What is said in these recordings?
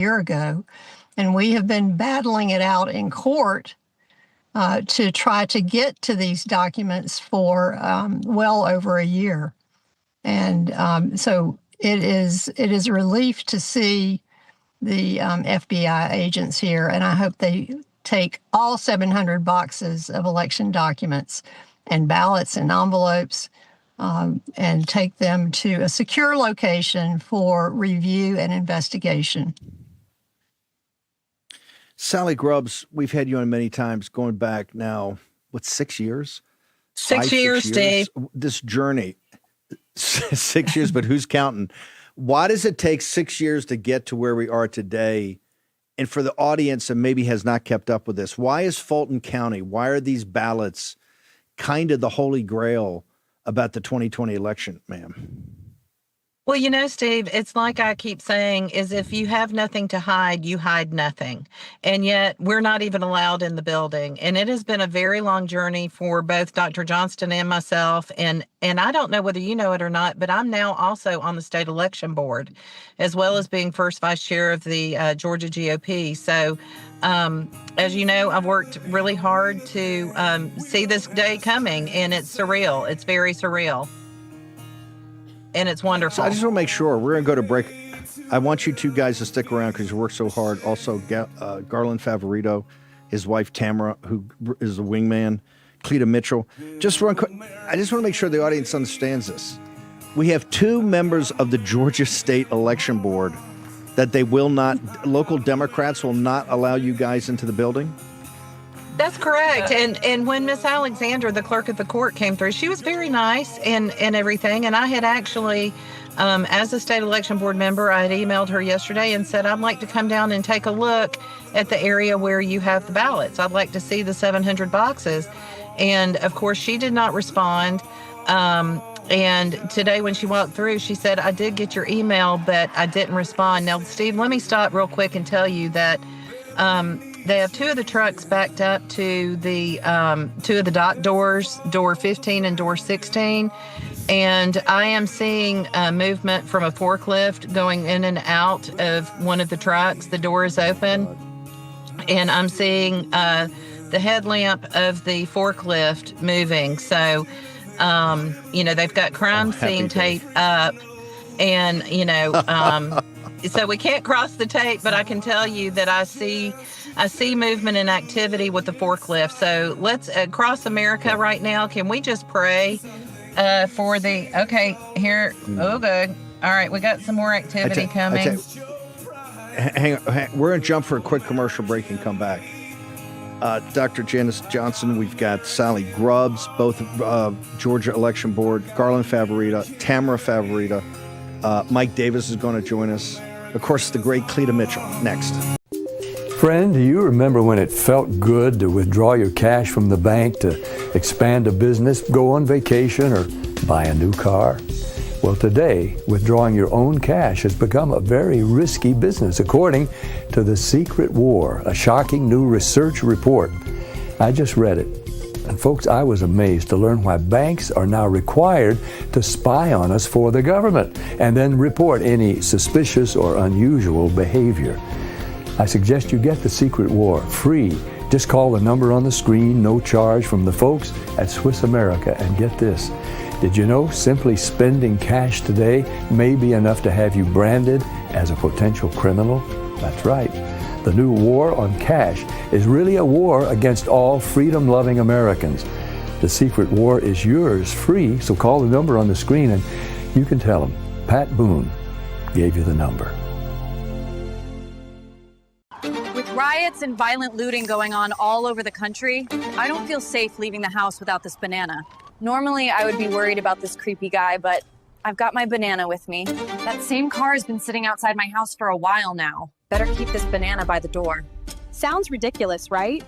year ago, and we have been battling it out in court to try to get to these documents for well over a year. And so it is a relief to see the FBI agents here, and I hope they take all 700 boxes of election documents and ballots and envelopes and take them to a secure location for review and investigation. Sally Grubbs, we've had you on many times, going back now, 6 years? 6 years, Dave. This journey, 6 years, but who's counting? Why does it take 6 years to get to where we are today? And for the audience that maybe has not kept up with this, why is Fulton County, why are these ballots kind of the holy grail about the 2020 election, ma'am? Well, you know, Steve, it's like I keep saying, is if you have nothing to hide, you hide nothing. And yet we're not even allowed in the building. And it has been a very long journey for both Dr. Johnston and myself. And I don't know whether you know it or not, but I'm now also on the state election board, as well as being first vice chair of the Georgia GOP. So, as you know, I've worked really hard to see this day coming, and it's surreal. It's very surreal. And it's wonderful. So I just want to make sure we're going to go to break. I want you two guys to stick around because you work so hard. Also, Garland Favorito, his wife Tamara, who is a wingman, Cleta Mitchell. Just run quick. I just want to make sure the audience understands this. We have two members of the Georgia State Election Board that they will not, local Democrats will not allow you guys into the building. That's correct. And when Miss Alexander, the clerk of the court, came through, she was very nice and everything. And I had actually, as a state election board member, I had emailed her yesterday and said, I'd like to come down and take a look at the area where you have the ballots. I'd like to see the 700 boxes. And of course, she did not respond. And today when she walked through, she said, I did get your email, but I didn't respond. Now, Steve, let me stop real quick and tell you that they have two of the trucks backed up to the two of the dock doors, door 15 and door 16. And I am seeing movement from a forklift going in and out of one of the trucks. The door is open. And I'm seeing the headlamp of the forklift moving. So, they've got crime scene tape up. And, so we can't cross the tape, but I can tell you that I see movement and activity with the forklift. So let's across America right now. Can we just pray for okay, here. Oh, good. All right. We got some more activity coming. Hang on. We're going to jump for a quick commercial break and come back. Dr. Janice Johnson, we've got Sally Grubbs, both Georgia Election Board, Garland Favorita, Tamara Favorita. Mike Davis is going to join us. Of course, the great Cleta Mitchell. Next. Friend, do you remember when it felt good to withdraw your cash from the bank to expand a business, go on vacation, or buy a new car? Well, today, withdrawing your own cash has become a very risky business, according to The Secret War, a shocking new research report. I just read it. And folks, I was amazed to learn why banks are now required to spy on us for the government and then report any suspicious or unusual behavior. I suggest you get The Secret War free. Just call the number on the screen, no charge, from the folks at Swiss America. And get this, did you know simply spending cash today may be enough to have you branded as a potential criminal? That's right. The new war on cash is really a war against all freedom-loving Americans. The Secret War is yours free, so call the number on the screen and you can tell them Pat Boone gave you the number. With riots and violent looting going on all over the country, I don't feel safe leaving the house without this banana. Normally, I would be worried about this creepy guy, but I've got my banana with me. That same car has been sitting outside my house for a while now. Better keep this banana by the door. Sounds ridiculous, right?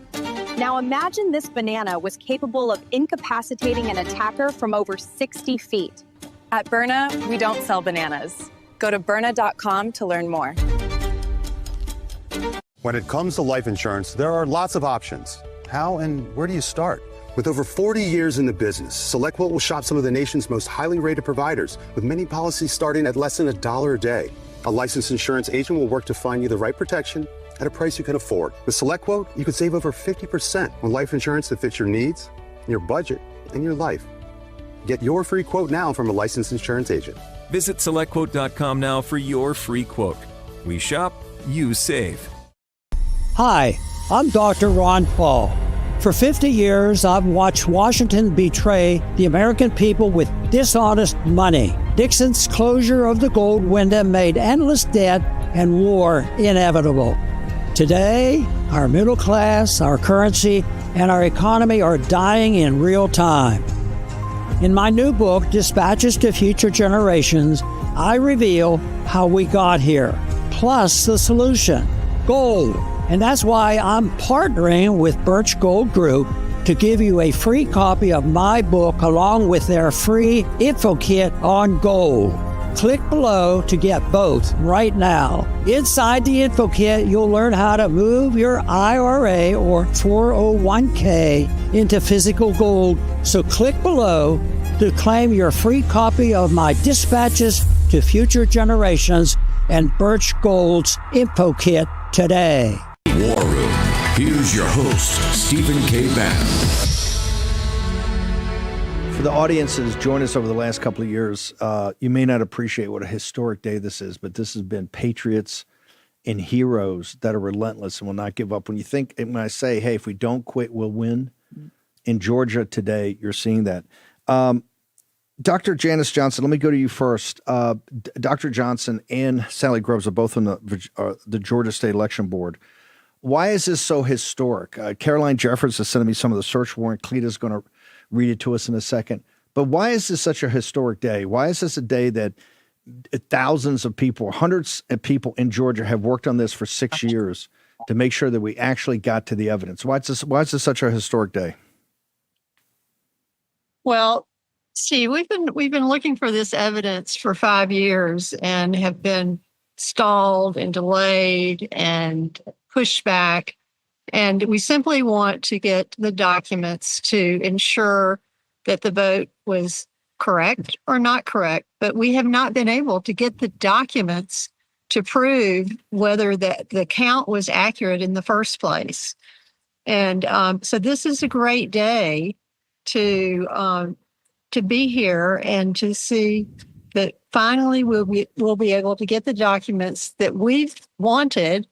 Now imagine this banana was capable of incapacitating an attacker from over 60 feet. At Byrna, we don't sell bananas. Go to Byrna.com to learn more. When it comes to life insurance, there are lots of options. How and where do you start? With over 40 years in the business, SelectQuote will shop some of the nation's most highly rated providers, with many policies starting at less than $1 a day. A licensed insurance agent will work to find you the right protection at a price you can afford. With SelectQuote, you could save over 50% on life insurance that fits your needs, your budget, and your life. Get your free quote now from a licensed insurance agent. Visit SelectQuote.com now for your free quote. We shop, you save. Hi, I'm Dr. Ron Paul. For 50 years, I've watched Washington betray the American people with dishonest money. Nixon's closure of the gold window made endless debt and war inevitable. Today, our middle class, our currency, and our economy are dying in real time. In my new book, Dispatches to Future Generations, I reveal how we got here, plus the solution, gold. And that's why I'm partnering with Birch Gold Group to give you a free copy of my book along with their free info kit on gold. Click below to get both right now. Inside the info kit, you'll learn how to move your IRA or 401k into physical gold. So click below to claim your free copy of my Dispatches to Future Generations and Birch Gold's info kit today. War Room. Here's your host, Stephen K. Bannon. For the audiences join us over the last couple of years, you may not appreciate what a historic day this is, but this has been patriots and heroes that are relentless and will not give up. When you think, and when I say, hey, if we don't quit, we'll win, in Georgia today, you're seeing that. Dr. Janice Johnson, let me go to you first. Dr. Johnson and Sally Groves are both on the Georgia State Election Board. Why is this so historic? Caroline Jeffers is sending me some of the search warrant. Cleta's going to read it to us in a second. But why is this such a historic day? Why is this a day that thousands of people, hundreds of people in Georgia have worked on this for 6 years to make sure that we actually got to the evidence? Why is this such a historic day? Well, see, we've been looking for this evidence for 5 years and have been stalled and delayed and pushed back. And we simply want to get the documents to ensure that the vote was correct or not correct. But we have not been able to get the documents to prove whether the count was accurate in the first place. And so this is a great day to be here and to see that finally we'll be able to get the documents that we've wanted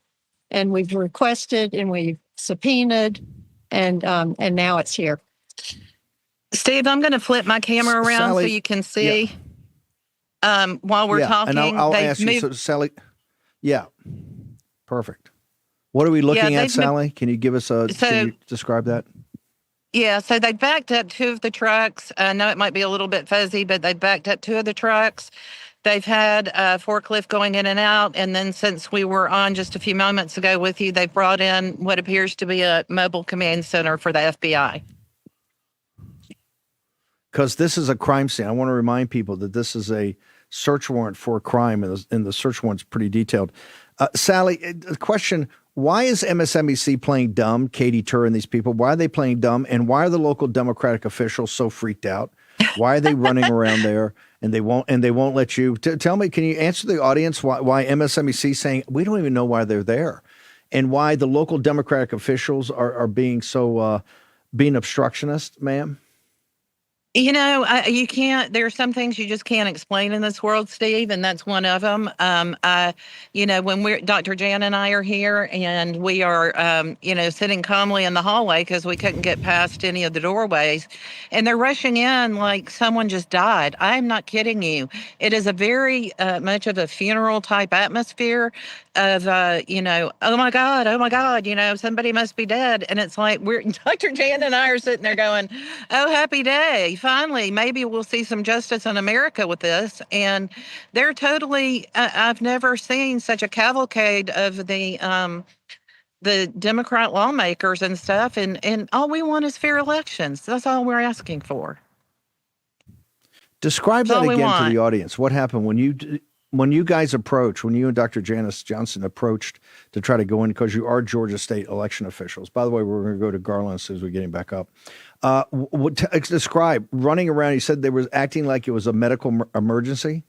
and we've requested and we've subpoenaed, and now it's here. Steve, I'm going to flip my camera around Sally, so you can see while we're talking. And I'll ask you, so Sally. Yeah, perfect. What are we looking at, Sally? Can you give us can you describe that? Yeah, so they backed up 2 of the trucks. I know it might be a little bit fuzzy, but they backed up 2 of the trucks. They've had a forklift going in and out. And then since we were on just a few moments ago with you, they've brought in what appears to be a mobile command center for the FBI. Because this is a crime scene. I want to remind people that this is a search warrant for a crime, and the search warrant's pretty detailed. Sally, a question. Why is MSNBC playing dumb, Katie Tur and these people? Why are they playing dumb? And why are the local Democratic officials so freaked out? Why are they running around there and they won't let you? Tell me, can you answer the audience why MSNBC is saying we don't even know why they're there, and why the local Democratic officials are being so being obstructionist, ma'am? You know, you can't, there are some things you just can't explain in this world, Steve, and that's one of them. When Dr. Jan and I are here and we are, sitting calmly in the hallway because we couldn't get past any of the doorways, and they're rushing in like someone just died. I'm not kidding you. It is a very much of a funeral type atmosphere of, oh my God, somebody must be dead. And it's like Dr. Jan and I are sitting there going, oh, happy day. Finally, maybe we'll see some justice in America with this. And they're totally, I've never seen such a cavalcade of the Democrat lawmakers and stuff. And all we want is fair elections. That's all we're asking for. Describe that again to the audience. What happened when you and Dr. Janice Johnson approached to try to go in, because you are Georgia State election officials. By the way, we're going to go to Garland as soon as we get him back up. Describe running around. You said they were acting like it was a medical emergency.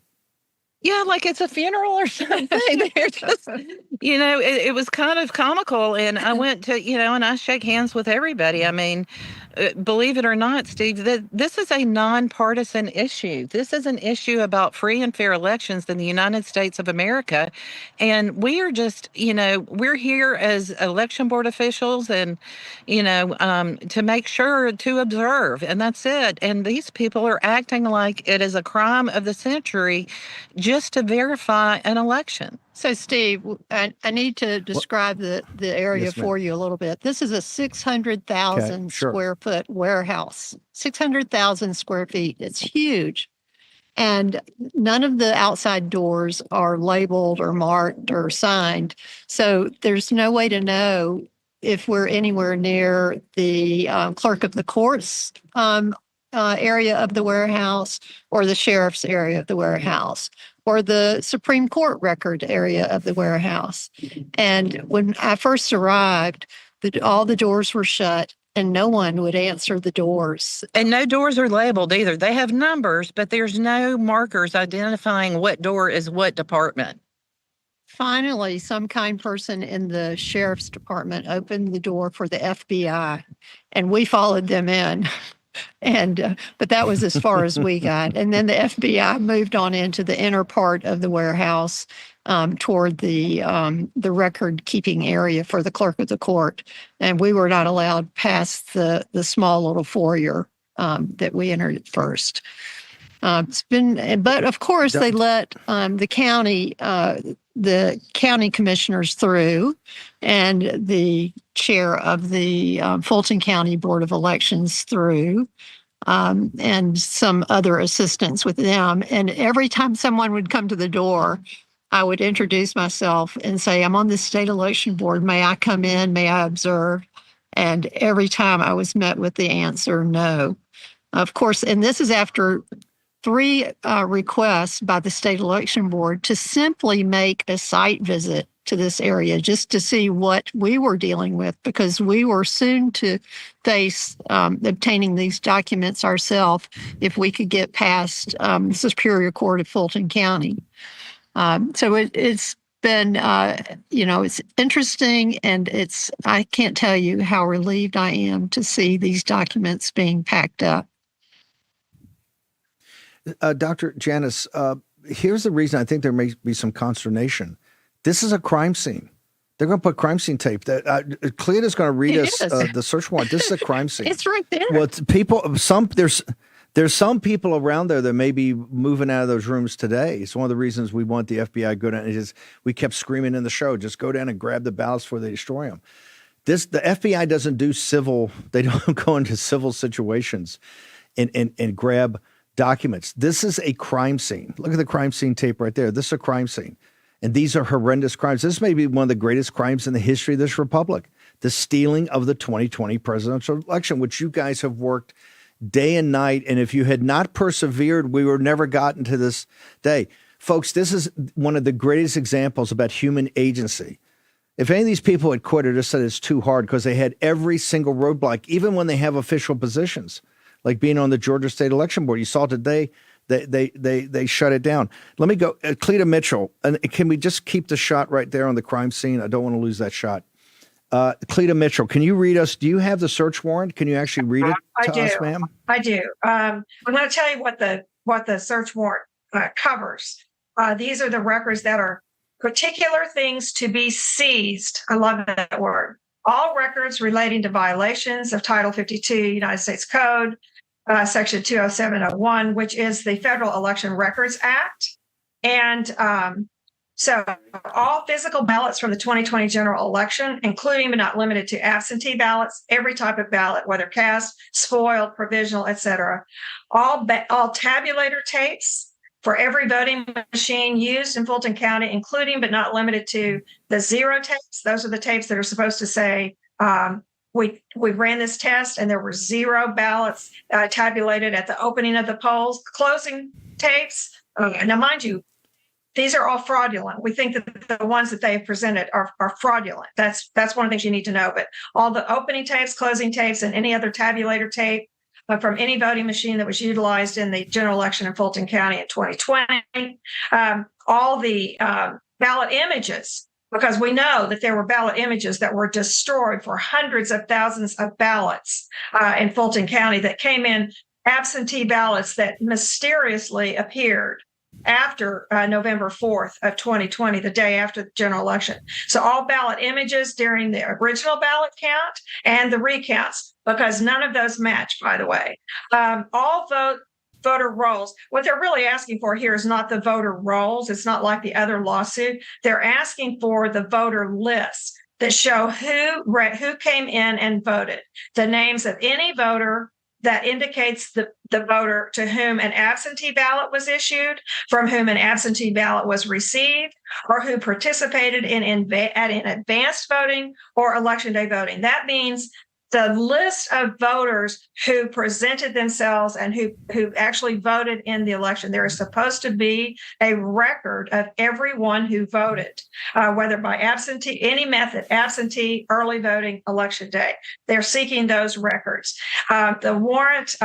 Yeah, like it's a funeral or something. They're just, it was kind of comical. And I went to, and I shake hands with everybody. I mean, believe it or not, Steve, this is a nonpartisan issue. This is an issue about free and fair elections in the United States of America. And we are just, we're here as election board officials and, to make sure to observe. And that's it. And these people are acting like it is a crime of the century just to verify an election. So, Steve, I need to describe the area Yes, ma'am. for you a little bit. This is a 600,000 Okay, sure. square foot warehouse, 600,000 square feet. It's huge. And none of the outside doors are labeled or marked or signed. So there's no way to know if we're anywhere near the clerk of the courts area of the warehouse or the sheriff's area of the warehouse or the Supreme Court record area of the warehouse. And when I first arrived, all the doors were shut and no one would answer the doors. And no doors are labeled either. They have numbers, but there's no markers identifying what door is what department. Finally, some kind person in the sheriff's department opened the door for the FBI, and we followed them in. And but that was as far as we got. And then the FBI moved on into the inner part of the warehouse toward the record keeping area for the clerk of the court, and we were not allowed past the small little foyer that we entered at first. But of course they let the county commissioners through, and the chair of the Fulton County Board of Elections through, and some other assistants with them. And every time someone would come to the door, I would introduce myself and say, I'm on the state election board. May I come in? May I observe? And every time I was met with the answer, no. Of course, and this is after 3 requests by the state election board to simply make a site visit to this area just to see what we were dealing with, because we were soon to face obtaining these documents ourselves if we could get past the Superior Court of Fulton County. So it's been, it's interesting, and I can't tell you how relieved I am to see these documents being packed up. Dr. Janice, here's the reason I think there may be some consternation. This is a crime scene. They're going to put crime scene tape. Cleona's going to read us the search warrant. This is a crime scene. It's right there. Well, there's some people around there that may be moving out of those rooms today. It's one of the reasons we want the FBI to go down. We kept screaming in the show, just go down and grab the ballots before they destroy them. The FBI doesn't do civil. They don't go into civil situations and grab documents. This is a crime scene. Look at the crime scene tape right there. This is a crime scene. And these are horrendous crimes. This may be one of the greatest crimes in the history of this republic. The stealing of the 2020 presidential election, which you guys have worked day and night. And if you had not persevered, we would never gotten to this day. Folks, this is one of the greatest examples about human agency. If any of these people had quit or just said it's too hard, because they had every single roadblock, even when they have official positions, like being on the Georgia State Election Board. You saw today they shut it down. Let me go. Cleta Mitchell, and can we just keep the shot right there on the crime scene? I don't want to lose that shot. Cleta Mitchell, can you read us? Do you have the search warrant? Can you actually read it to us, ma'am? I do. I'm going to tell you what the search warrant covers. These are the records that are particular things to be seized. I love that word. All records relating to violations of Title 52 United States Code, Section 20701, which is the Federal Election Records Act. And so all physical ballots from the 2020 general election, including but not limited to absentee ballots, every type of ballot, whether cast, spoiled, provisional, etc. All tabulator tapes for every voting machine used in Fulton County, including but not limited to the zero tapes. Those are the tapes that are supposed to say, we ran this test and there were 0 ballots tabulated at the opening of the polls. Closing tapes. Now, mind you, these are all fraudulent. We think that the ones that they have presented are fraudulent. That's one of the things you need to know. But all the opening tapes, closing tapes, and any other tabulator tape, from any voting machine that was utilized in the general election in Fulton County in 2020. All the ballot images, because we know that there were ballot images that were destroyed for hundreds of thousands of ballots in Fulton County that came in, absentee ballots that mysteriously appeared after November 4th of 2020, the day after the general election. So all ballot images during the original ballot count and the recounts, because none of those match, by the way. All voter rolls. What they're really asking for here is not the voter rolls. It's not like the other lawsuit. They're asking for the voter lists that show who came in and voted, the names of any voter that indicates the voter to whom an absentee ballot was issued, from whom an absentee ballot was received, or who participated in advanced voting or election day voting. That means the list of voters who presented themselves and who actually voted in the election. There is supposed to be a record of everyone who voted, whether by absentee, any method, absentee, early voting, election day. They're seeking those records. The warrant,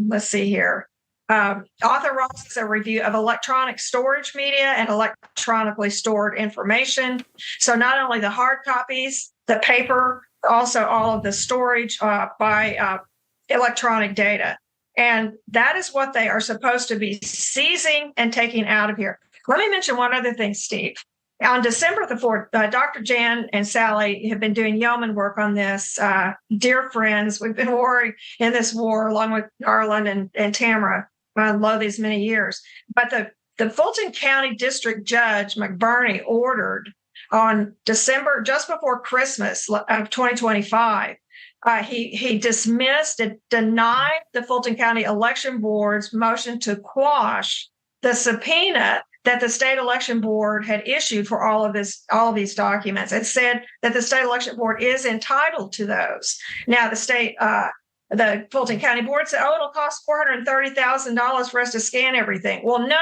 let's see here, authorizes a review of electronic storage media and electronically stored information. So not only the hard copies, the paper, also all of the storage by electronic data. And that is what they are supposed to be seizing and taking out of here. Let me mention one other thing, Steve. On December the 4th, Dr. Jan and Sally have been doing yeoman work on this. Dear friends, we've been warring in this war along with Garland and Tamara lo these many years. But the Fulton County District Judge McBurney ordered on December, just before Christmas of 2025, he dismissed and denied the Fulton County Election Board's motion to quash the subpoena that the state election board had issued for all of these documents. It said that the state election board is entitled to those. Now, the Fulton County Board said, it'll cost $430,000 for us to scan everything. Well, no.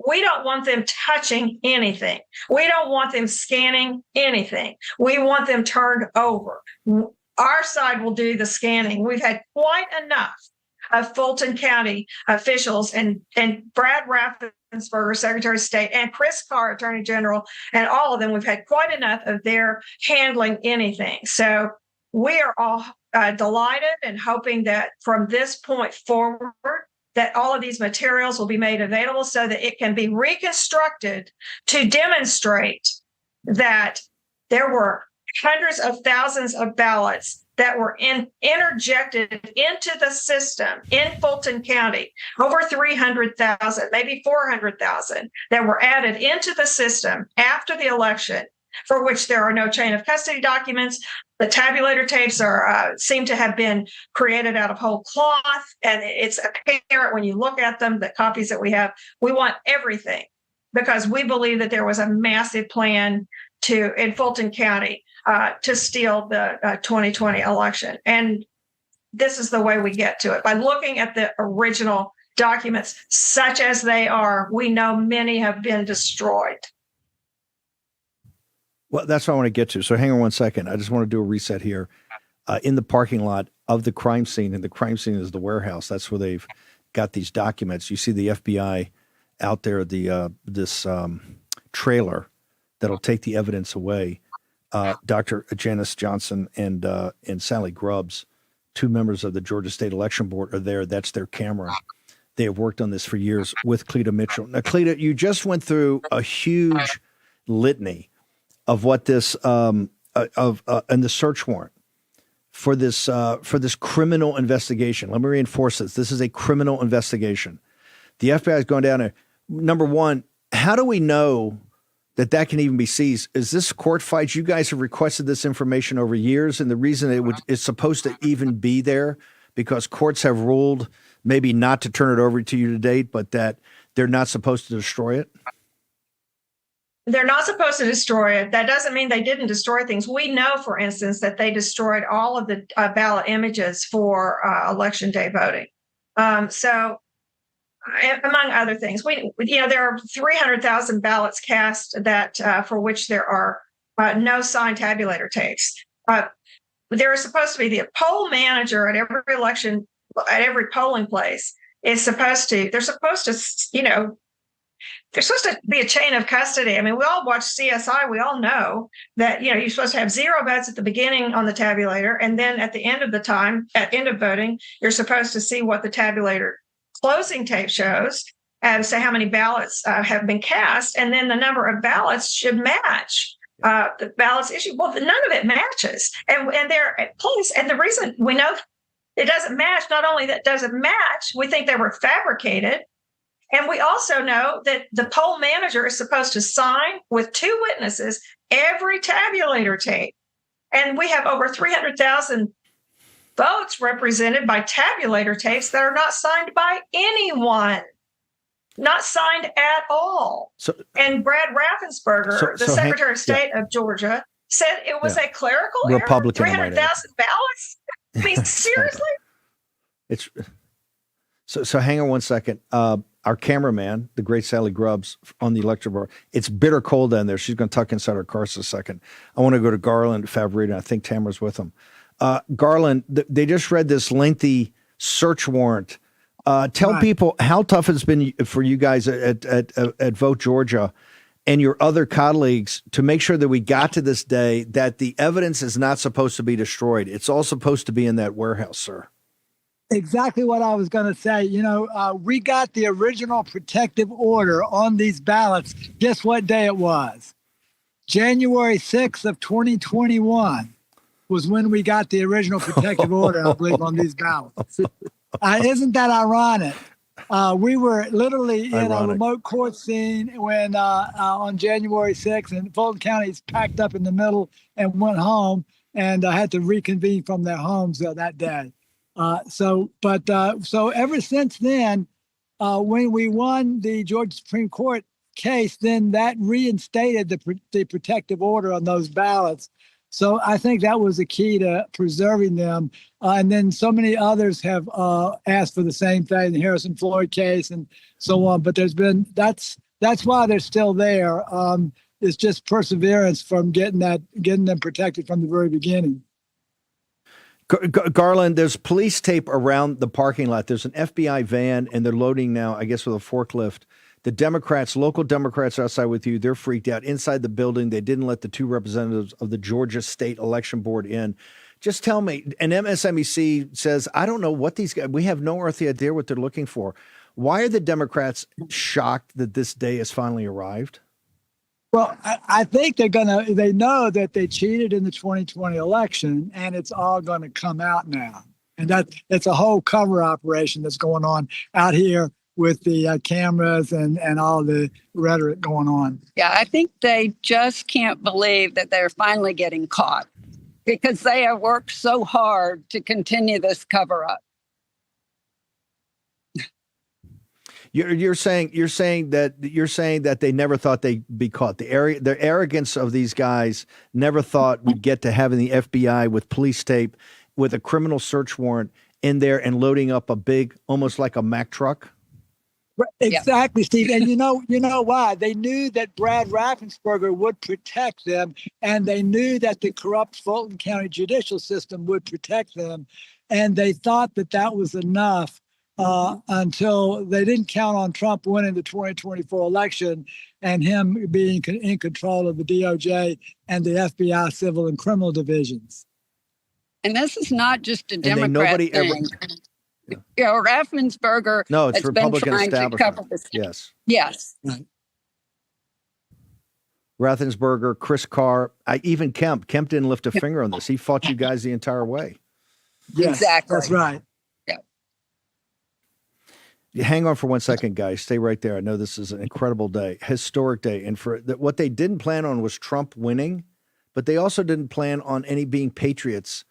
We don't want them touching anything. We don't want them scanning anything. We want them turned over. Our side will do the scanning. We've had quite enough of Fulton County officials and Brad Raffensperger, Secretary of State, and Chris Carr, Attorney General, and all of them. We've had quite enough of their handling anything. So we are all delighted and hoping that from this point forward, that all of these materials will be made available so that it can be reconstructed to demonstrate that there were hundreds of thousands of ballots that were interjected into the system in Fulton County, over 300,000, maybe 400,000, that were added into the system after the election, for which there are no chain of custody documents. The tabulator tapes seem to have been created out of whole cloth, and it's apparent when you look at them, the copies that we have. We want everything because we believe that there was a massive plan in Fulton County to steal the 2020 election. And this is the way we get to it. By looking at the original documents, such as they are, we know many have been destroyed. Well, that's what I want to get to. So hang on one second. I just want to do a reset here. In the parking lot of the crime scene, and the crime scene is the warehouse. That's where they've got these documents. You see the FBI out there, this trailer that'll take the evidence away. Dr. Janice Johnson and Sally Grubbs, two members of the Georgia State Election Board, are there. That's their camera. They have worked on this for years with Cleta Mitchell. Now, Cleta, you just went through a huge litany of what this and the search warrant for this criminal investigation. Let me reinforce this. This is a criminal investigation. The FBI is going down there. Number one, how do we know that can even be seized? Is this court fight? You guys have requested this information over years, and the reason it's supposed to even be there because courts have ruled maybe not to turn it over to you to date, but that they're not supposed to destroy it. They're not supposed to destroy it. That doesn't mean they didn't destroy things. We know, for instance, that they destroyed all of the ballot images for election day voting. So, among other things, there are 300,000 ballots cast that for which there are no signed tabulator tapes. There is supposed to be the poll manager at every election at every polling place is supposed to, they're supposed to, there's supposed to be a chain of custody. I mean, we all watch CSI. We all know that, you're supposed to have 0 votes at the beginning on the tabulator. And then at the end of the time, at end of voting, you're supposed to see what the tabulator closing tape shows as to how many ballots have been cast. And then the number of ballots should match the ballots issued. Well, none of it matches. And they're please. And the reason we know it doesn't match, not only that doesn't match, we think they were fabricated. And we also know that the poll manager is supposed to sign with 2 witnesses every tabulator tape. And we have over 300,000 votes represented by tabulator tapes that are not signed by anyone, not signed at all. And Brad Raffensperger, the Secretary of State of Georgia, said it was a clerical Republican error. 300,000 ballots? I mean, seriously? It's so hang on one second. Our cameraman, the great Sally Grubbs on the electric board. It's bitter cold down there. She's going to tuck inside her car for a second. I want to go to Garland Favorito. I think Tamara's with them. Garland, they just read this lengthy search warrant. Tell people how tough it's been for you guys at Vote Georgia and your other colleagues to make sure that we got to this day that the evidence is not supposed to be destroyed. It's all supposed to be in that warehouse, sir. Exactly what I was going to say. We got the original protective order on these ballots. Guess what day it was? January 6th of 2021 was when we got the original protective order, I believe, on these ballots. Isn't that ironic? We were literally in a remote court scene when on January 6th, and Fulton County is packed up in the middle and went home and had to reconvene from their homes that day. So ever since then, when we won the Georgia Supreme Court case, then that reinstated the protective order on those ballots. So I think that was the key to preserving them. And then so many others have asked for the same thing, the Harrison Floyd case and so on. But that's why they're still there. It's just perseverance from getting them protected from the very beginning. Garland, there's police tape around the parking lot. There's an FBI van, and they're loading now, I guess, with a forklift. The Democrats, local Democrats outside with you, they're freaked out. Inside the building, they didn't let the 2 representatives of the Georgia State Election Board in. Just tell me, and MSNBC says, I don't know what these guys, we have no earthly idea what they're looking for. Why are the Democrats shocked that this day has finally arrived? Well, I think they know that they cheated in the 2020 election, and it's all going to come out now. And it's a whole cover operation that's going on out here with the cameras and all the rhetoric going on. Yeah, I think they just can't believe that they're finally getting caught because they have worked so hard to continue this cover up. You're saying that they never thought they'd be caught. The arrogance of these guys never thought we'd get to having the FBI with police tape, with a criminal search warrant in there and loading up a big, almost like a Mack truck. Exactly, Steve. And you know why? They knew that Brad Raffensperger would protect them, and they knew that the corrupt Fulton County judicial system would protect them, and they thought that was enough. Until they didn't count on Trump winning the 2024 election and him being in control of the DOJ and the FBI civil and criminal divisions. And this is not just a Democrat thing. Raffensperger it's has Republican been trying to cover this. Yes. Right. Raffensperger, Chris Carr, even Kemp. Kemp didn't lift a finger on this. He fought you guys the entire way. Yes, exactly. That's right. Hang on for 1 second, guys. Stay right there. I know this is an incredible day, historic day. And what they didn't plan on was Trump winning, but they also didn't plan on any being patriots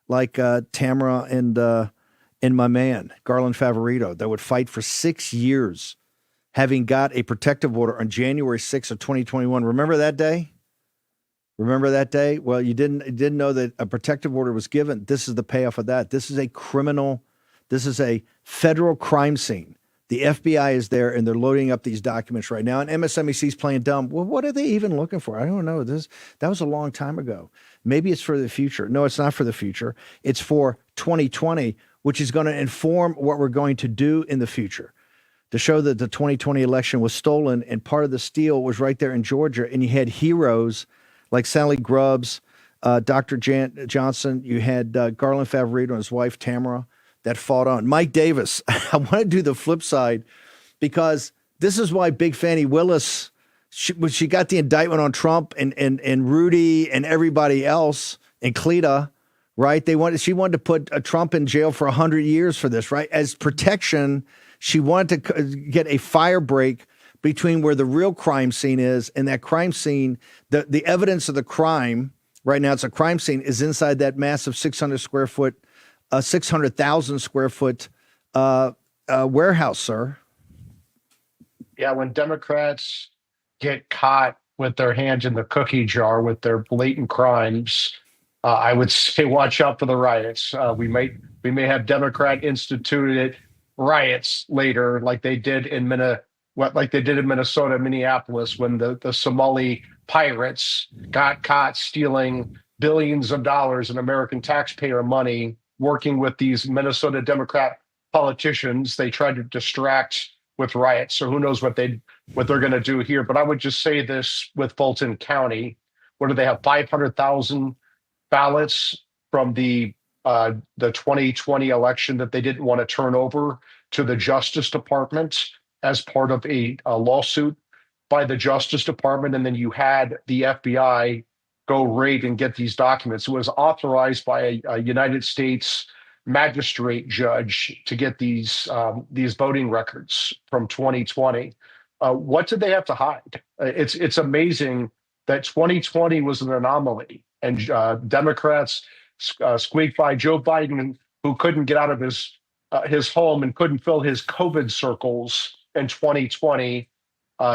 like Tamara and my man, Garland Favorito, that would fight for 6 years, having got a protective order on January 6th of 2021. Remember that day? Well, you didn't know that a protective order was given. This is the payoff of that. This is a federal crime scene The FBI is there, and they're loading up these documents right now. And MSNBC's playing dumb. Well, what are they even looking for? I don't know. That was a long time ago. Maybe it's for the future. No, it's not for the future. It's for 2020, which is going to inform what we're going to do in the future. To show that the 2020 election was stolen, and part of the steal was right there in Georgia, and you had heroes like Sally Grubbs, Dr. Johnson. You had Garland Favorito and his wife Tamara that fought on. Mike Davis. I want to do the flip side because this is why Big Fannie Willis, when she got the indictment on Trump and Rudy and everybody else and Cleta, right? She wanted to put Trump in jail for 100 years for this, right? As protection, she wanted to get a fire break between where the real crime scene is and that crime scene. The evidence of the crime right now, it's a crime scene, is inside that massive 600,000 square foot warehouse, sir. Yeah, when Democrats get caught with their hands in the cookie jar with their blatant crimes, I would say watch out for the riots. We may have Democrat instituted riots later, like they did in Minnesota, Minneapolis, when the Somali pirates got caught stealing billions of dollars in American taxpayer money, working with these Minnesota Democrat politicians. They tried to distract with riots. So who knows what they're going to do here. But I would just say this with Fulton County. What do they have? 500,000 ballots from the 2020 election that they didn't want to turn over to the Justice Department as part of a lawsuit by the Justice Department. And then you had the FBI go raid and get these documents. It was authorized by a United States magistrate judge to get these voting records from 2020. What did they have to hide? It's amazing that 2020 was an anomaly, and Democrats squeaked by Joe Biden, who couldn't get out of his home and couldn't fill his COVID circles in 2020,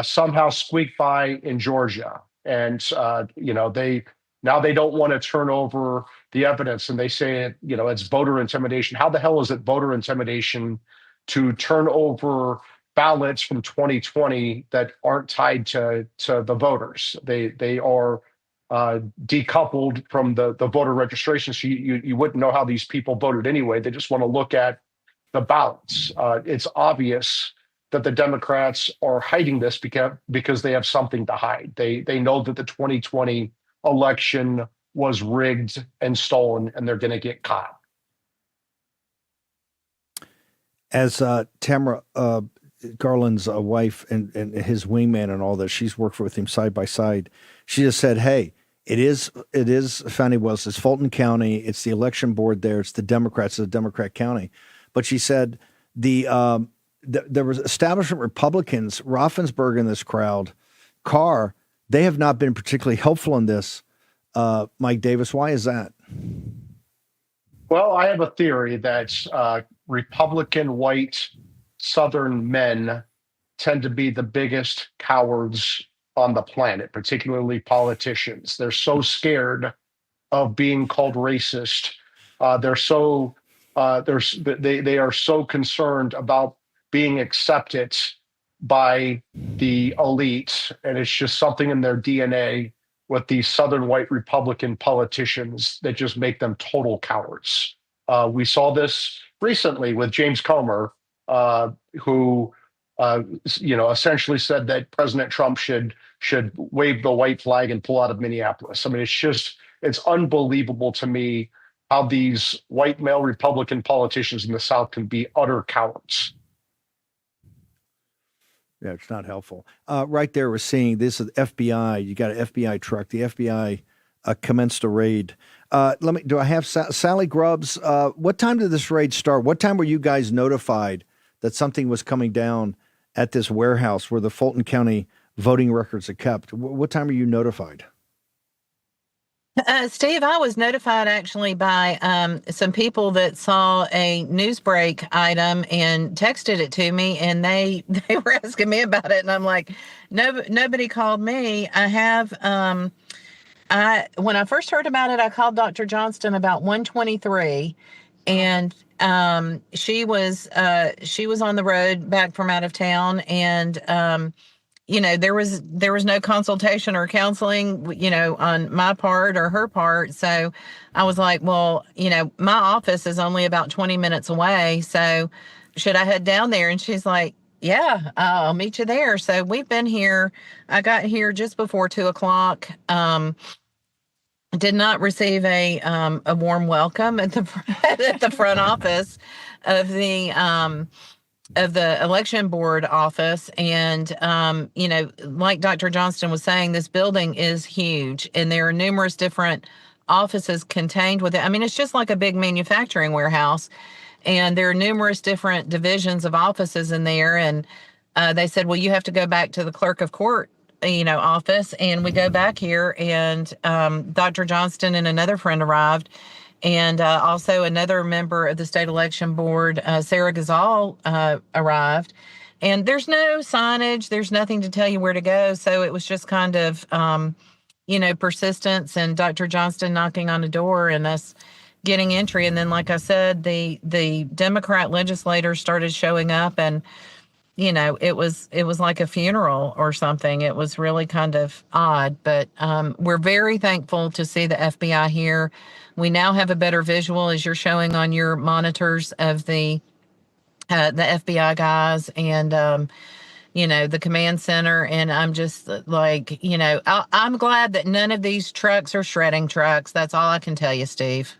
somehow squeaked by in Georgia. And they don't want to turn over the evidence, and they say it's voter intimidation. How the hell is it voter intimidation to turn over ballots from 2020 that aren't tied to the voters? They are decoupled from the voter registration, so you wouldn't know how these people voted anyway. They just want to look at the ballots. It's obvious that the Democrats are hiding this because they have something to hide. They know that the 2020 election was rigged and stolen, and they're going to get caught. As Tamara Garland's wife and his wingman and all that, she's worked with him side by side. She just said, "Hey, it is Fannie Willis. It's Fulton County. It's the election board there. It's the Democrats. It's a Democrat county." But she said there was establishment Republicans, Raffensperger in this crowd, Carr. They have not been particularly helpful in this. Mike Davis, why is that? Well, I have a theory that Republican white Southern men tend to be the biggest cowards on the planet, particularly politicians. They're so scared of being called racist. They are so concerned about being accepted by the elite, and it's just something in their DNA with these Southern white Republican politicians that just make them total cowards. We saw this recently with James Comer, who essentially said that President Trump should wave the white flag and pull out of Minneapolis. I mean, it's unbelievable to me how these white male Republican politicians in the South can be utter cowards. Yeah, it's not helpful. Right there, we're seeing this is FBI. You got an FBI truck. The FBI commenced a raid. Do I have Sally Grubbs? What time did this raid start? What time were you guys notified that something was coming down at this warehouse where the Fulton County voting records are kept? What time were you notified? Steve, I was notified actually by some people that saw a Newsbreak item and texted it to me, and they were asking me about it, and I'm like, no, nobody called me. I have when I first heard about it, I called Dr. Johnston about 1:23, and she was on the road back from out of town, and there was no consultation or counseling, on my part or her part. So I was like, well, my office is only about 20 minutes away. So should I head down there? And she's like, yeah, I'll meet you there. So we've been here. I got here just before 2:00. Did not receive a warm welcome at the at the front office of the election board office. And, like Dr. Johnston was saying, this building is huge, and there are numerous different offices contained with it. I mean, it's just like a big manufacturing warehouse, and there are numerous different divisions of offices in there. And they said, well, you have to go back to the clerk of court, office. And we go back here, and Dr. Johnston and another friend arrived, and also another member of the state election board, Sarah Gazal, arrived. And there's no signage. There's nothing to tell you where to go. So it was just kind of, persistence and Dr. Johnston knocking on the door and us getting entry. And then, like I said, the Democrat legislators started showing up, and it was like a funeral or something. It was really kind of odd, but we're very thankful to see the FBI here. We now have a better visual, as you're showing on your monitors, of the FBI guys and the command center. And I'm just like, I'm glad that none of these trucks are shredding trucks. That's all I can tell you, Steve.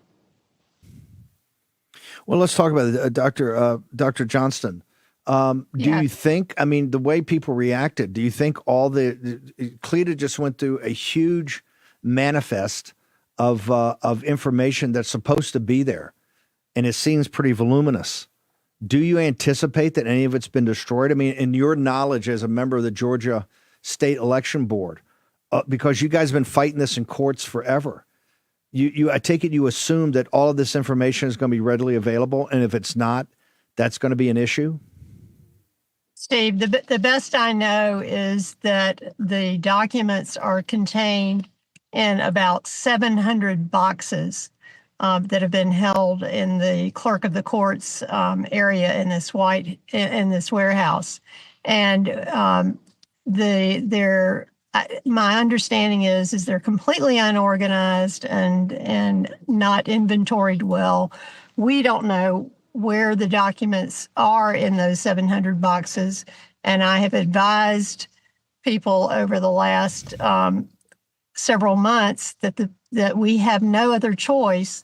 Well, let's talk about it. Dr. Johnston. Do you think, the way people reacted, do you think Cleta just went through a huge manifest of information that's supposed to be there, and it seems pretty voluminous. Do you anticipate that any of it's been destroyed? In your knowledge as a member of the Georgia State Election Board, because you guys have been fighting this in courts forever, I take it you assume that all of this information is going to be readily available, and if it's not, that's going to be an issue? Steve, the best I know is that the documents are contained in about 700 boxes that have been held in the clerk of the courts area in this warehouse. And my understanding is they're completely unorganized and not inventoried well. We don't know where the documents are in those 700 boxes. And I have advised people over the last several months that we have no other choice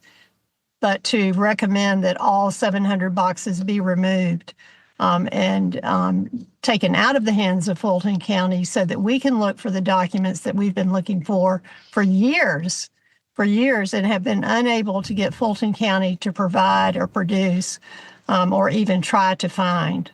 but to recommend that all 700 boxes be removed and taken out of the hands of Fulton County so that we can look for the documents that we've been looking for years and have been unable to get Fulton County to provide or produce or even try to find.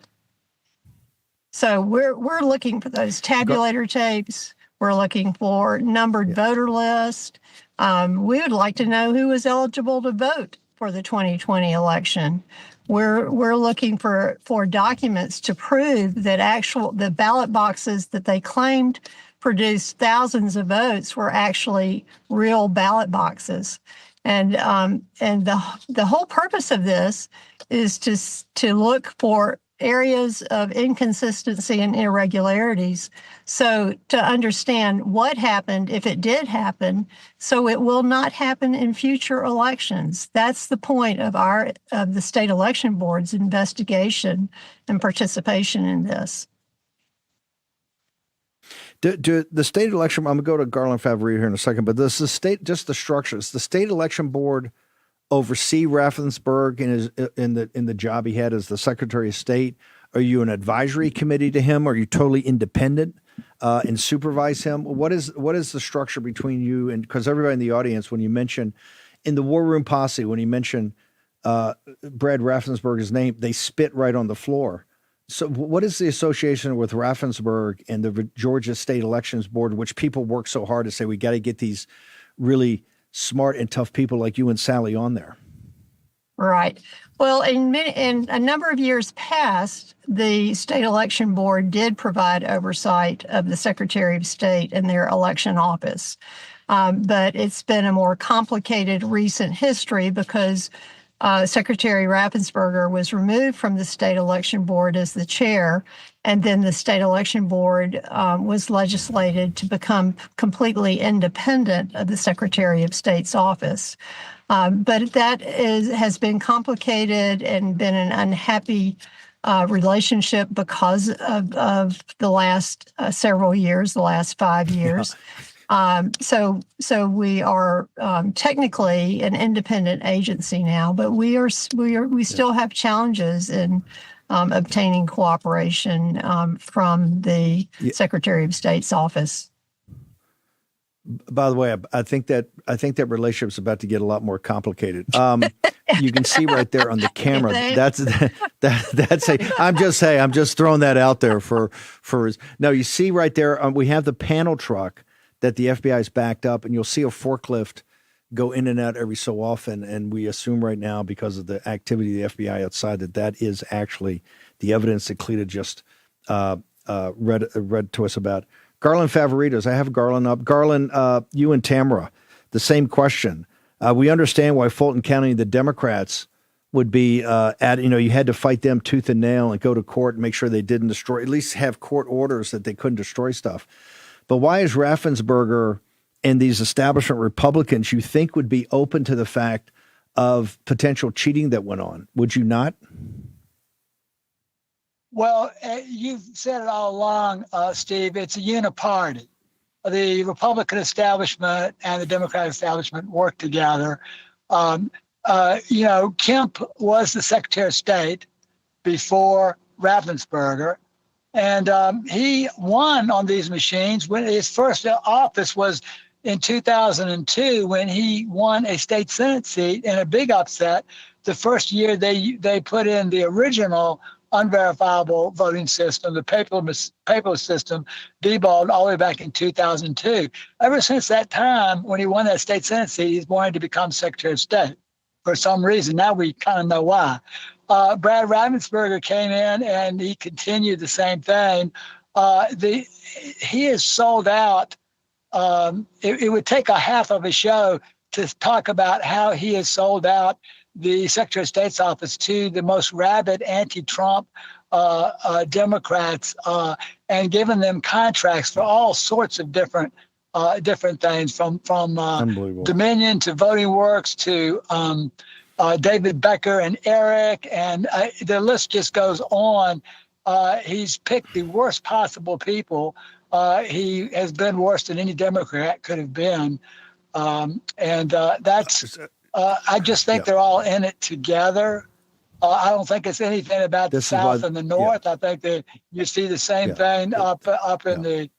So we're looking for those tabulator tapes. We're looking for numbered voter list. We would like to know who is eligible to vote for the 2020 election. We're looking for documents to prove that the ballot boxes that they claimed produced thousands of votes were actually real ballot boxes. And the whole purpose of this is to look for areas of inconsistency and irregularities, so to understand what happened if it did happen, so it will not happen in future elections. That's the point of the state election board's investigation and participation in this. Do the state election, I'm going to go to Garland Favorito here in a second, but does the state, just the structures, the state election board oversee Raffensperger in the job he had as the Secretary of State? Are you an advisory committee to him? Are you totally independent and supervise him? What is the structure between you and, because everybody in the audience, when you mention in the War Room Posse, when you mention Brad Raffensperger's name, they spit right on the floor. So what is the association with Raffensperger and the Georgia State Elections Board, which people work so hard to say we got to get these really smart and tough people like you and Sally on there? Right. Well, in a number of years past, the state election board did provide oversight of the Secretary of State and their election office. But it's been a more complicated recent history because Secretary Raffensperger was removed from the state election board as the chair, and then the state election board was legislated to become completely independent of the Secretary of State's office. But that has been complicated and been an unhappy relationship because of the last several years, the last 5 years. So we are technically an independent agency now, but we still have challenges in obtaining cooperation from the Secretary of State's office. By the way, I think that relationship is about to get a lot more complicated. You can see right there on the camera. That's I'm just throwing that out there for. No, you see right there. We have the panel truck that the FBI is backed up, and you'll see a forklift go in and out every so often. And we assume right now, because of the activity of the FBI outside, that is actually the evidence that Cleta just read to us about. Garland Favoritos, I have Garland up. Garland, you and Tamara, the same question. We understand why Fulton County, the Democrats, would be you had to fight them tooth and nail and go to court and make sure they didn't destroy, at least have court orders that they couldn't destroy stuff. But why is Raffensperger and these establishment Republicans, you think, would be open to the fact of potential cheating that went on? Would you not? Well, you've said it all along, Steve. It's a uniparty. The Republican establishment and the Democratic establishment work together. Kemp was the Secretary of State before Raffensperger, and he won on these machines. When his first office was in 2002, when he won a state Senate seat in a big upset. The first year they put in the original unverifiable voting system, the paperless system, devolved all the way back in 2002. Ever since that time, when he won that state Senate seat, he's wanted to become Secretary of State for some reason. Now we kind of know why. Brad Raffensperger came in and he continued the same thing. He has sold out. It would take a half of a show to talk about how he has sold out the Secretary of State's office to the most rabid anti-Trump Democrats and given them contracts for all sorts of different things, from Dominion to Voting Works to David Becker and Eric, and the list just goes on. He's picked the worst possible people. He has been worse than any Democrat could have been, and that's. I just think they're all in it together. I don't think it's anything about the South and the North. I think that you see the same thing up in the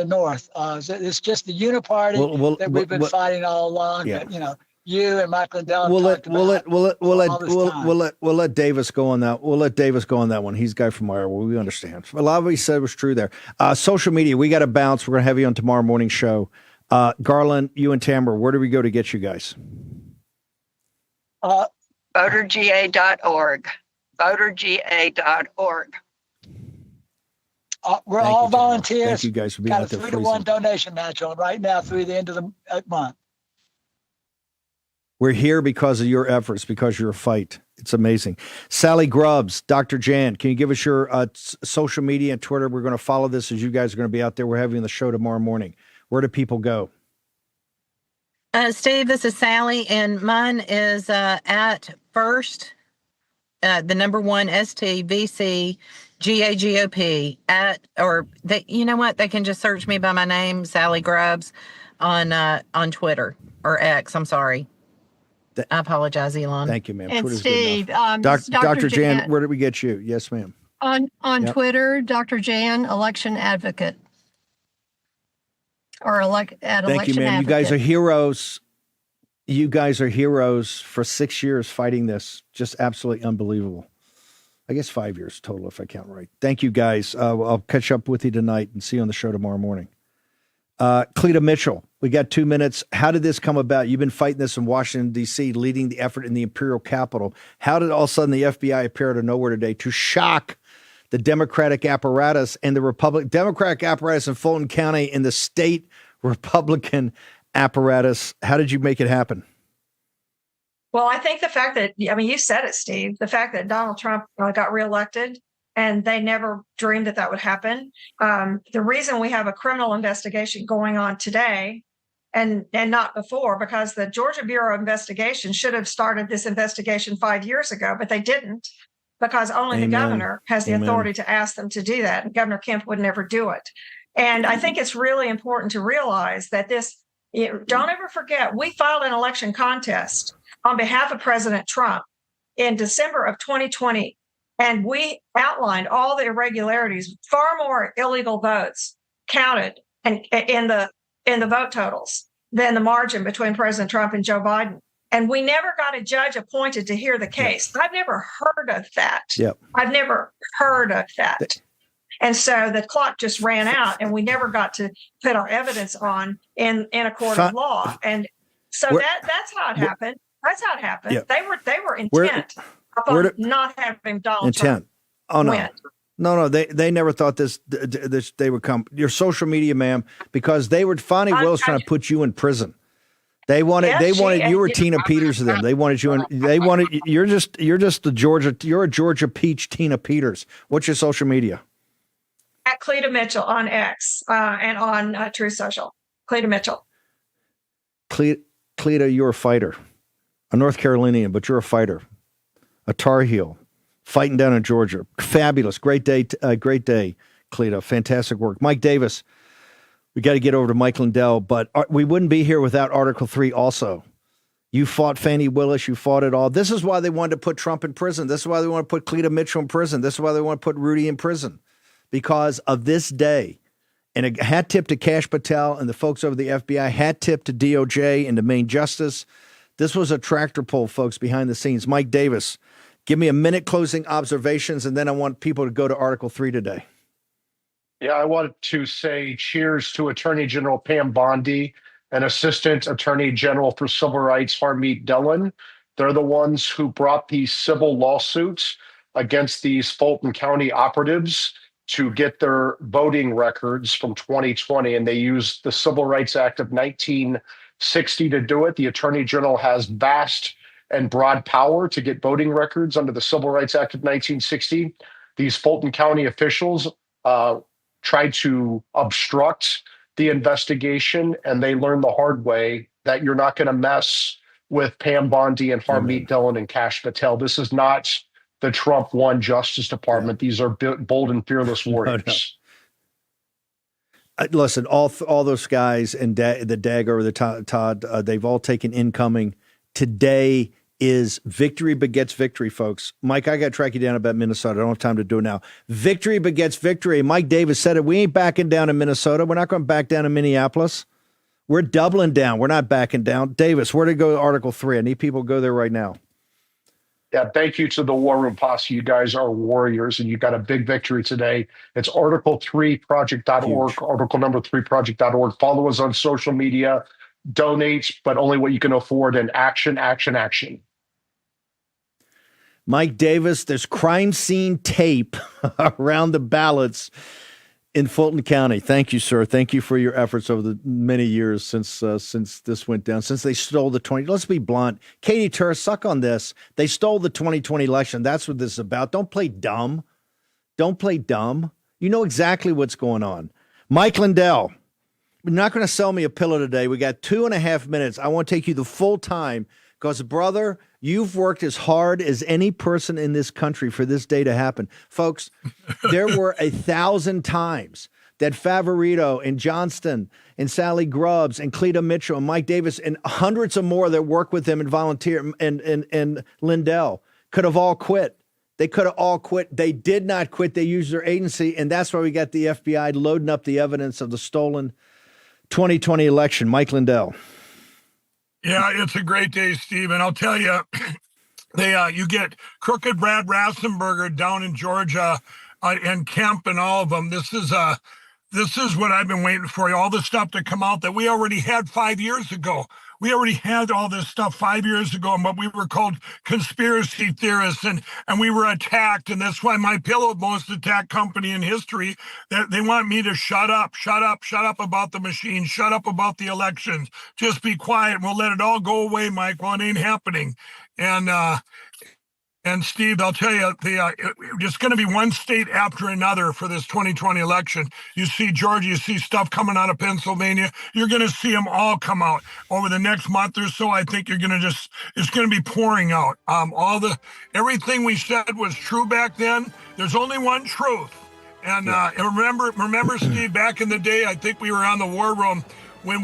North. It's just the uniparty that we've been fighting all along. Yeah. That, you and Mike Lindell. We'll let Davis go on that. We'll let Davis go on that one. He's a guy from Iowa. We understand. A lot of what he said was true there. Social media. We got to bounce. We're going to have you on tomorrow morning show. Garland, you and Tamara, where do we go to get you guys? voterga.org. voterga.org. We're all volunteers. Thank you guys for being got out there. Got a 3-to-1 donation match on right now through the end of the month. We're here because of your efforts, because of your fight. It's amazing. Sally Grubbs, Dr. Jan, can you give us your social media and Twitter? We're going to follow this as you guys are going to be out there. We're having the show tomorrow morning. Where do people go? Steve, this is Sally, and mine is at first, the number 1 STVC GAGOP you know what? They can just search me by my name, Sally Grubbs, on Twitter or X. I'm sorry. I apologize, Elon. Thank you, ma'am. And Twitter's Steve, Dr. Jan, where did we get you? Yes, ma'am. On Twitter, Dr. Jan, election advocate. Or election Thank you, ma'am. advocate. You guys are heroes. You guys are heroes for 6 years fighting this. Just absolutely unbelievable. I guess 5 years total, if I count right. Thank you, guys. I'll catch up with you tonight and see you on the show tomorrow morning. Cleta Mitchell, we got 2 minutes. How did this come about? You've been fighting this in Washington, D.C., leading the effort in the Imperial Capitol. How did all of a sudden the FBI appear out of nowhere today to shock the Democratic apparatus and the Democratic apparatus in Fulton County and the state Republican apparatus? How did you make it happen? Well, I think the fact that, I mean, you said it, Steve, the fact that Donald Trump got reelected and they never dreamed that that would happen. The reason we have a criminal investigation going on today and not before, because the Georgia Bureau of Investigation should have started this investigation 5 years ago, but they didn't, because only the governor has the authority to ask them to do that. And Governor Kemp would never do it. And I think it's really important to realize that don't ever forget, we filed an election contest on behalf of President Trump in December of 2020. And we outlined all the irregularities, far more illegal votes counted and in the vote totals than the margin between President Trump and Joe Biden. And we never got a judge appointed to hear the case. Yep. I've never heard of that. Yep. I've never heard of that. And so the clock just ran out, and we never got to put our evidence on in a court of law. And so that's how it happened. That's how it happened. Yep. They were intent upon not having Donald Trump win. No, they never thought this they would come. Your social media, ma'am, because they were Fonnie Willis trying to put you in prison. They wanted you were Tina Peters to them. They wanted you you're just you're a Georgia peach, Tina Peters. What's your social media? At Cleta Mitchell on X and on True Social. Cleta Mitchell. Cleta, you're a fighter, a North Carolinian, but you're a fighter, a Tar Heel, fighting down in Georgia. Fabulous, great day, Cleta. Fantastic work, Mike Davis. We got to get over to Mike Lindell, but we wouldn't be here without Article 3 also. You fought Fannie Willis. You fought it all. This is why they wanted to put Trump in prison. This is why they want to put Cleta Mitchell in prison. This is why they want to put Rudy in prison, because of this day. And a hat tip to Kash Patel and the folks over the FBI, hat tip to DOJ and to Maine Justice. This was a tractor pull, folks, behind the scenes. Mike Davis, give me a minute closing observations, and then I want people to go to Article 3 today. Yeah, I wanted to say cheers to Attorney General Pam Bondi and Assistant Attorney General for Civil Rights Harmeet Dillon. They're the ones who brought these civil lawsuits against these Fulton County operatives to get their voting records from 2020, and they used the Civil Rights Act of 1960 to do it. The Attorney General has vast and broad power to get voting records under the Civil Rights Act of 1960. These Fulton County officials tried to obstruct the investigation, and they learned the hard way that you're not going to mess with Pam Bondi and Harmeet Dillon and Kash Patel. This is not the Trump 1 Justice Department. These are bold and fearless warriors. Listen, all those guys and the DAG over the Todd, they've all taken incoming. Today is victory begets victory, folks. Mike, I got to track you down about Minnesota. I don't have time to do it now. Victory begets victory. Mike Davis said it. We ain't backing down in Minnesota. We're not going to back down in Minneapolis. We're doubling down. We're not backing down. Davis, where to go to Article 3? I need people to go there right now. Yeah, thank you to the War Room Posse. You guys are warriors, and you got a big victory today. It's article3project.org, article number 3project.org. Follow us on social media. Donate, but only what you can afford, and action, action, action. Mike Davis, there's crime scene tape around the ballots in Fulton County. Thank you, sir. Thank you for your efforts over the many years since this went down, since they stole the 20. Let's be blunt. Katie Turr, suck on this. They stole the 2020 election. That's what this is about. Don't play dumb. Don't play dumb. You know exactly what's going on. Mike Lindell, you're not going to sell me a pillow today. We got 2.5 minutes. I want to take you the full time because, brother, you've worked as hard as any person in this country for this day to happen. Folks, there were 1,000 times that Favorito and Johnston and Sally Grubbs and Cleta Mitchell and Mike Davis and hundreds of more that work with them and volunteer and Lindell could have all quit. They could have all quit. They did not quit. They used their agency, and that's why we got the FBI loading up the evidence of the stolen 2020 election. Mike Lindell. Yeah, it's a great day, Steve. And I'll tell you, you get crooked Brad Rassenberger down in Georgia and Kemp and all of them. This is what I've been waiting for. All the stuff to come out that we already had 5 years ago. We already had all this stuff 5 years ago, but we were called conspiracy theorists and we were attacked. And that's why My Pillow, most attacked company in history, that they want me to shut up about the machine, shut up about the elections, just be quiet. We'll let it all go away, Mike. Well, it ain't happening. And Steve, I'll tell you, it's going to be one state after another for this 2020 election. You see Georgia, you see stuff coming out of Pennsylvania. You're going to see them all come out over the next month or so. I think it's going to be pouring out. Everything we said was true back then. There's only one truth. And remember, Steve, back in the day, I think we were on the war room when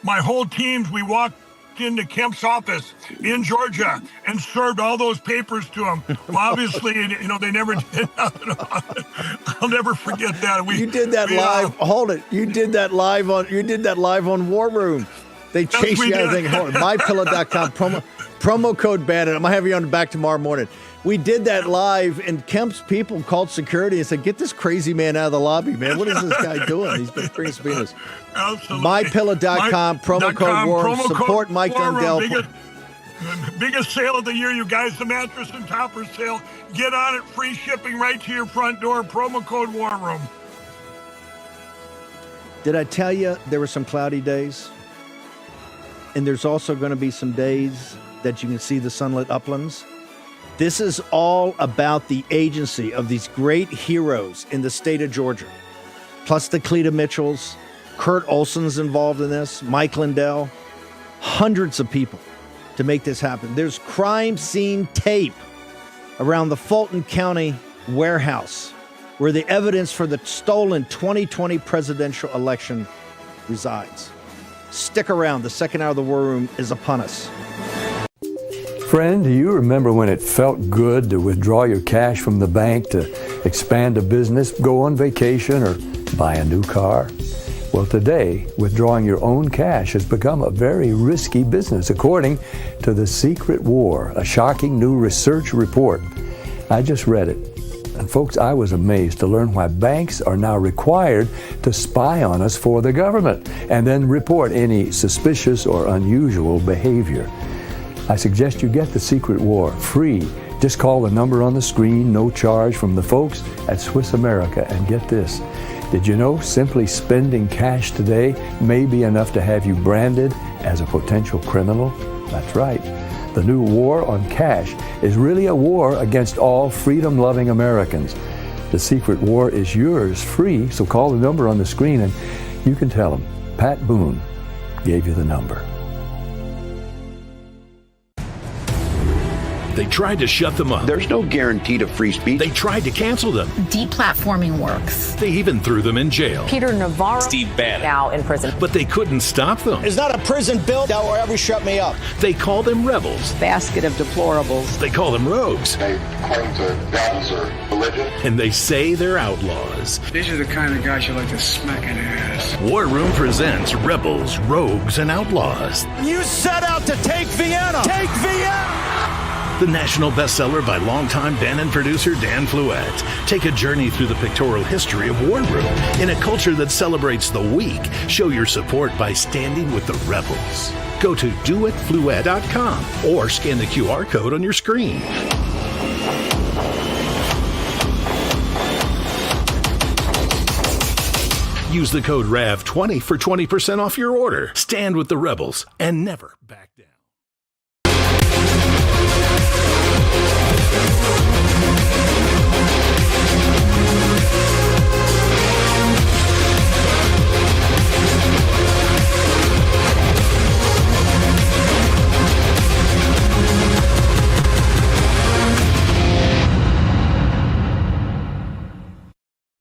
my whole teams, we walked into Kemp's office in Georgia and served all those papers to him. Well, obviously, they never did nothing about it. I'll never forget that. You did that live. Hold it. You did that live on War Room. They chased you out of thing. MyPillow.com promo code Bannon. I'm gonna have you on back tomorrow morning. We did that live, and Kemp's people called security and said, "Get this crazy man out of the lobby, man. What is this guy doing? He's been bringing subpoenas." Absolutely. MyPillow.com, promo code War. Support Mike Dundell. Biggest sale of the year, you guys. The mattress and topper sale. Get on it. Free shipping right to your front door. Promo code War Room. Did I tell you there were some cloudy days? And there's also going to be some days that you can see the sunlit uplands. This is all about the agency of these great heroes in the state of Georgia, plus the Cleta Mitchells. Kurt Olson's involved in this, Mike Lindell, hundreds of people to make this happen. There's crime scene tape around the Fulton County warehouse where the evidence for the stolen 2020 presidential election resides. Stick around. The second hour of the War Room is upon us. Friend, do you remember when it felt good to withdraw your cash from the bank to expand a business, go on vacation, or buy a new car? Well, today, withdrawing your own cash has become a very risky business, according to The Secret War, a shocking new research report. I just read it. And folks, I was amazed to learn why banks are now required to spy on us for the government and then report any suspicious or unusual behavior. I suggest you get The Secret War free. Just call the number on the screen, no charge, from the folks at Swiss America. And get this, did you know simply spending cash today may be enough to have you branded as a potential criminal? That's right. The new war on cash is really a war against all freedom-loving Americans. The Secret War is yours free, so call the number on the screen and you can tell them Pat Boone gave you the number. They tried to shut them up. There's no guarantee to free speech. They tried to cancel them. Deplatforming works. They even threw them in jail. Peter Navarro, Steve Bannon, now in prison. But they couldn't stop them. It's not a prison bill that will ever shut me up. They call them rebels. Basket of deplorables. They call them rogues. They claim to guns or religion. And they say they're outlaws. These are the kind of guys you like to smack in the ass. War Room presents Rebels, Rogues, and Outlaws. You set out to take Vienna. Take Vienna! The national bestseller by longtime Bannon producer Dan Fluette. Take a journey through the pictorial history of War Room in a culture that celebrates the weak. Show your support by standing with the rebels. Go to doitfluette.com or scan the QR code on your screen. Use the code RAV20 for 20% off your order. Stand with the rebels and never back down.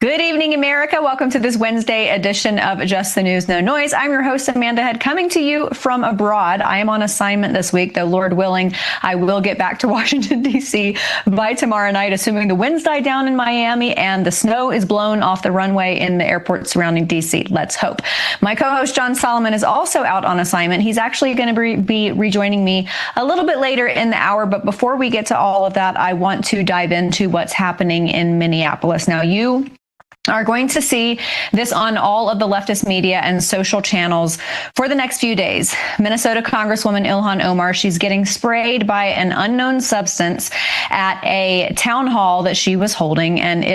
Good evening, America. Welcome to this Wednesday edition of Just the News, No Noise. I'm your host, Amanda Head, coming to you from abroad. I am on assignment this week, though, Lord willing, I will get back to Washington, D.C. by tomorrow night, assuming the winds die down in Miami and the snow is blown off the runway in the airport surrounding D.C. Let's hope. My co-host, John Solomon, is also out on assignment. He's actually going to be rejoining me a little bit later in the hour. But before we get to all of that, I want to dive into what's happening in Minneapolis. Now, you are going to see this on all of the leftist media and social channels for the next few days. Minnesota Congresswoman Ilhan Omar, she's getting sprayed by an unknown substance at a town hall that she was holding. And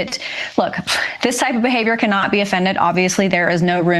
look, this type of behavior cannot be offended. Obviously, there is no room